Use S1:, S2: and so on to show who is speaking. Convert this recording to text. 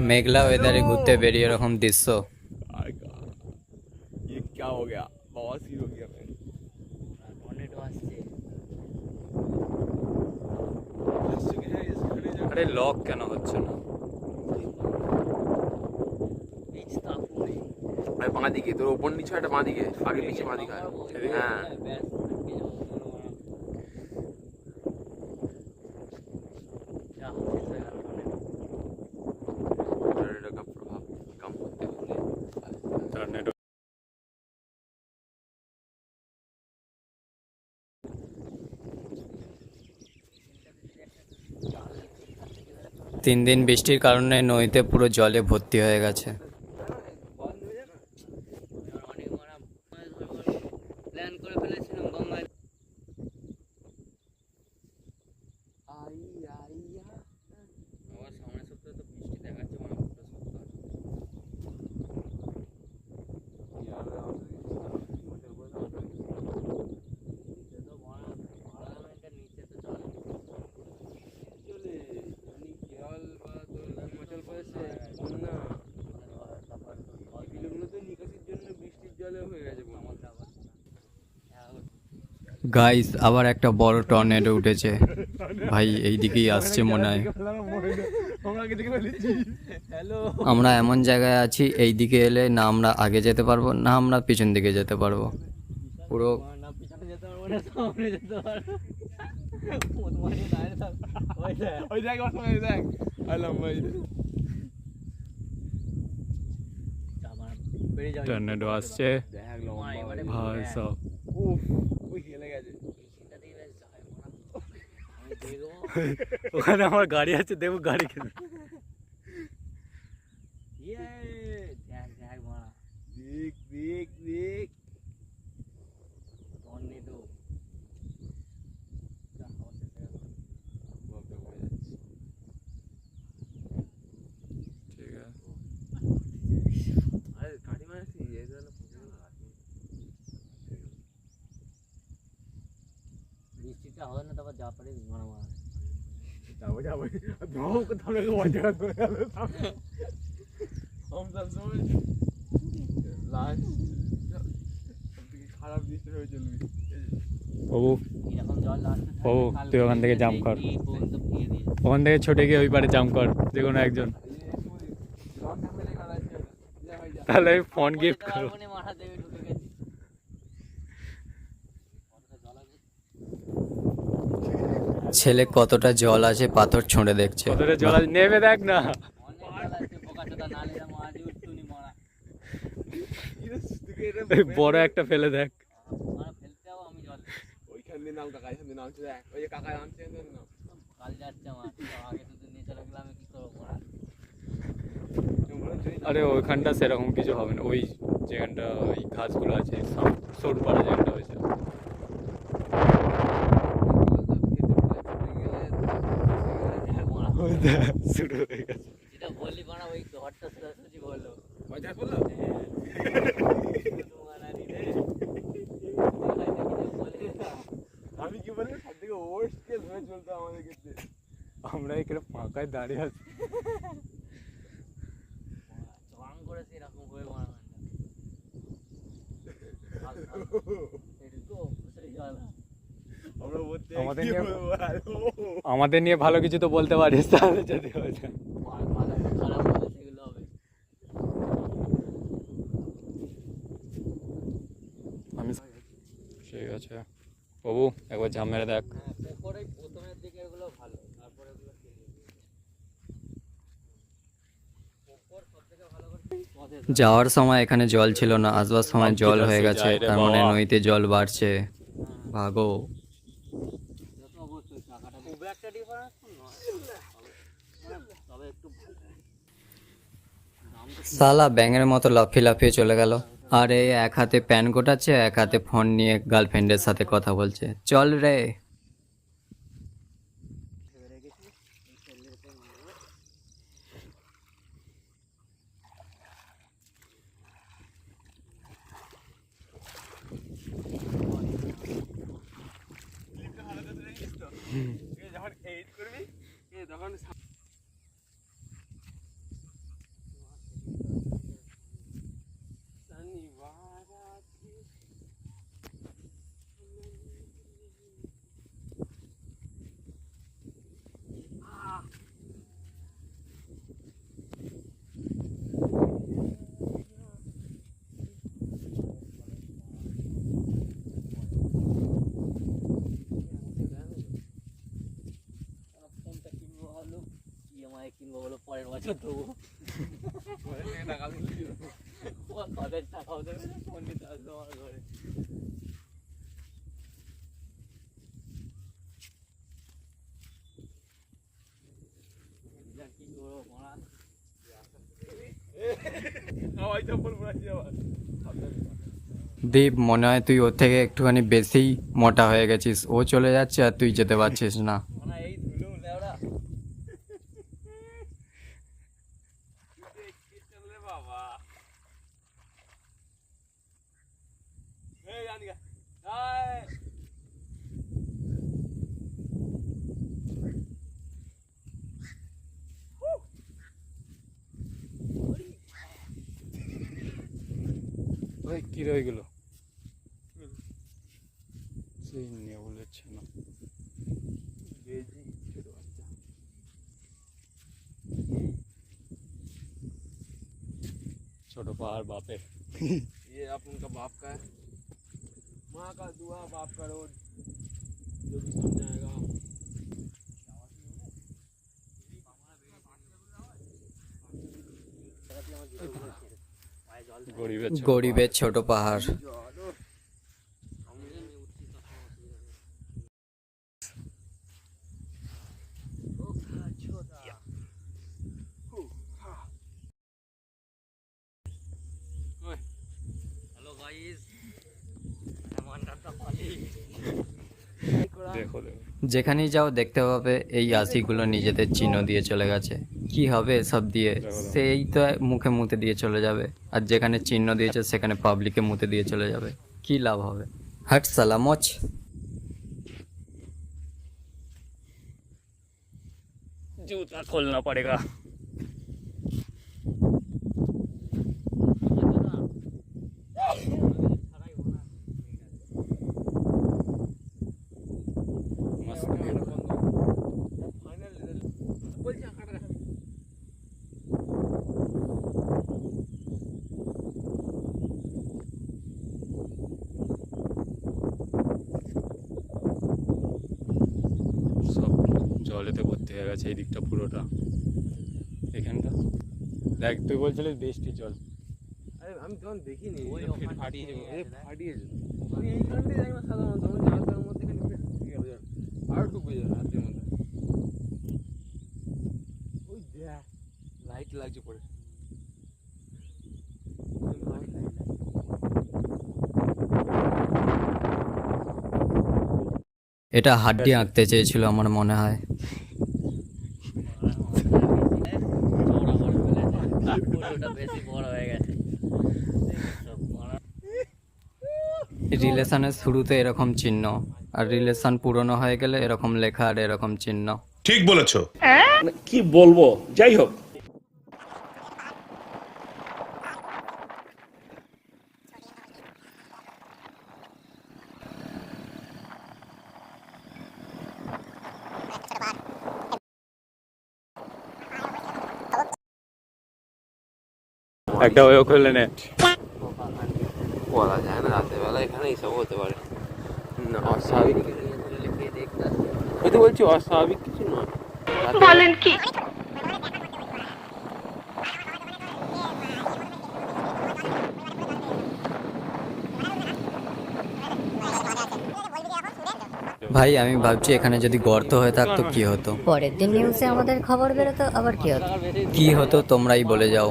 S1: মেঘলা ওয়েদারে ঘুরতে বেরিয়ে এরকম দৃশ্য। আরে লক কেন হচ্ছে না?
S2: বাঁ দিকে তোর ওপর নিচে একটা বাঁ দিকে, আগে নিচে বাঁ দিকে। হ্যাঁ প্রভাব কম করতে হলে
S1: টর্নেডো। 3 দিন বৃষ্টির কারণে নদীতে পুরো জলে ভর্তি হয়ে গেছে। গাইস, আবার একটা বড় টর্নেডো উঠেছে ভাই, এই দিকেই আসছে মনে হয়। আমরা এমন জায়গায় আছি, এই দিকে এলে না আমরা আগে যেতে পারবো না আমরা পিছন দিকে যেতে পারবো। পুরো টর্নেডো আসছে ভাই সব। ওখানে আমার গাড়ি আছে, দেখো গাড়ি কেন।
S3: বৃষ্টিটা হবে না, তারপর যা পারে মারা মারা
S2: যাবো যাবো ধোঁয়া কোথাও না মজা করে গেল हम सब समझ लास्ट সবথেকে খারাপ বৃষ্টি হয়ে চলবি
S1: বাবু।
S3: এরকম জল আসছে
S1: বাবু, তুই ওখান থেকে জাম্প কর, ওখান থেকে ছুটে গিয়ে ওই পারে জাম্প কর, যে কোনো একজন। তাহলে আমি ফোন গিফট করবো। ছেলে কতটা জল আছে পাথর ছুঁড়ে দেখছে। কতটা জল আছে নেমে দেখ না। বড় একটা ফেলে দেখ।
S2: ওইখান দিয়ে নাম কাকা, এখান দিয়ে নামছে দেখ, ওই যে কাকা নামছে এখান দিয়ে নাম।
S3: কাল যাচ্ছে আমার আগে তো নিয়ে চলে গেলাম, আমি কি করবো?
S1: আরে ওইখানটা সেরকম কিছু হবে না, ওই যেখানটা ওই ঘাসগুলো আছে সরু পাড়া যেখানটা হয়েছে। শুরু হয়ে গেছে।
S3: যেটা বললি বানা ওই ঘরটা সোজাসুজি বললো
S2: মজা করলো। আমি কি বলি সব থেকে ওয়ার্স্ট কেস হয়ে চলতো আমাদের ক্ষেত্রে।
S1: আমরা এখানে ফাঁকায় দাঁড়িয়ে আছি।
S3: চং করেছে এরকম হয়ে বানা
S1: আমাদের নিয়ে ভালো কিছু তো বলতে পারিস, তাহলে যদি হয়ে যায়। আমি ঠিক আছে বাবু, একবার ঝাম মেরে দেখ।
S3: প্রথমের দিকে এগুলো ভালো, তারপরে এগুলো
S1: যাওয়ার সময় এখানে জল ছিল না, আসবার সময় জল হয়ে গেছে, তার মানে নদীতে জল বাড়ছে। ভাগো। সালা ব্যাঙের মতো লাফিয়ে লাফিয়ে চলে গেল। আর এই এক হাতে প্যান গোটাচ্ছে, এক হাতে ফোন নিয়ে গার্লফ্রেন্ডের সাথে কথা বলছে। চল রে।
S2: যখন এডিট করবি তখন
S3: কিনবো বলে পরের বছর দেবো।
S2: পরে থেকে টাকা তুলে দিও।
S3: তাদের টাকাও দেবে না, ফোন নিতে আসবে আমার ঘরে। কি করবো মারা,
S2: হাওয়াই চপ্পল পরাচ্ছি আবার।
S1: দীপ, মনে হয় তুই ওর থেকে একটুখানি বেশিই মোটা হয়ে গেছিস। ও চলে যাচ্ছে আর তুই যেতে পারছিস না।
S3: মানে এই ধুলো লেওড়া।
S2: চলে বাবা। এই আনিকা। আয়।
S4: ভাই কি রয়ে গেল? সেই নেউলের ছানা।
S2: বেজি ছোট বাচ্চা।
S4: ছোট পাহাড় বাপের।
S2: ये अपन का बाप का है। माँ का दुआ बाप का रोड, जो भी सामने आएगा।
S4: গরিবের ছোট
S1: গরিবের ছোট পাহাড়।
S3: হ্যালো গাইস, মেহমানটা তো খালি।
S4: পাহাড়। দেখো দেখো।
S1: যেখানেই যাও দেখতে পাবে এই আশিগুলো নিজেদের চিহ্ন দিয়ে চলে গেছে। কি হবে সব দিয়ে? সেই তো মুখে মুতে দিয়ে চলে যাবে। আর যেখানে চিহ্ন দিয়েছে সেখানে পাবলিকে মুতে দিয়ে চলে যাবে। কি লাভ হবে? হাট সালামচ।
S4: जूता खोलना पड़ेगा। मस्त view।
S2: फाइनल बोल जा काट रहा।
S4: সব জলেতে ভর্তি হয়ে গেছে এই দিকটা পুরোটা। এখানটা দেখ, তুই বলছিলিস বৃষ্টির জল।
S2: আরে আমি তখন দেখিনি।
S3: ওই
S2: এটা
S3: ওখানটা
S2: ফাটিয়ে
S3: থেকে
S2: যাবে।
S3: গেছে, দেখ।
S2: ফাটিয়ে যাবে। আমি এইখানটাই যাই না সাধারণত। আমার জায়গাটার মধ্যে খালি ঢুকে গেল। আর ডুবে যাবে রাতের মধ্যে। ওই দেখ লাইট লাগছে পরে।
S1: এটা হাড্ডি আঁকতে চেয়েছিল আমার মনে হয়।
S3: চওড়া করে ফেলেছে, পুরোটা বেশি বড় হয়ে গেছে। সব মারা।
S1: রিলেশনের শুরুতে এরকম চিহ্ন, আর রিলেশন পুরনো হয়ে গেলে এরকম লেখা আর এরকম চিহ্ন।
S5: ঠিক বলেছো।
S6: কি বলবো, যাই হোক।
S4: একটা ওয়েও খুলে নে।
S2: বলা যায় না রাতের বেলা এখানে এইসব হতে পারে না। অস্বাভাবিক
S3: লিখে দেখতে
S2: ওই তো বলছি অস্বাভাবিক কিছু নয়।
S7: বলেন কি?
S1: ভাই আমি ভাবছি এখানে যদি গর্ত হয়ে থাকতো কি হতো?
S8: পরের দিন নিউজে আমাদের খবর বেরোতো, আবার কি হতো?
S1: কি হতো তোমরাই বলে যাও।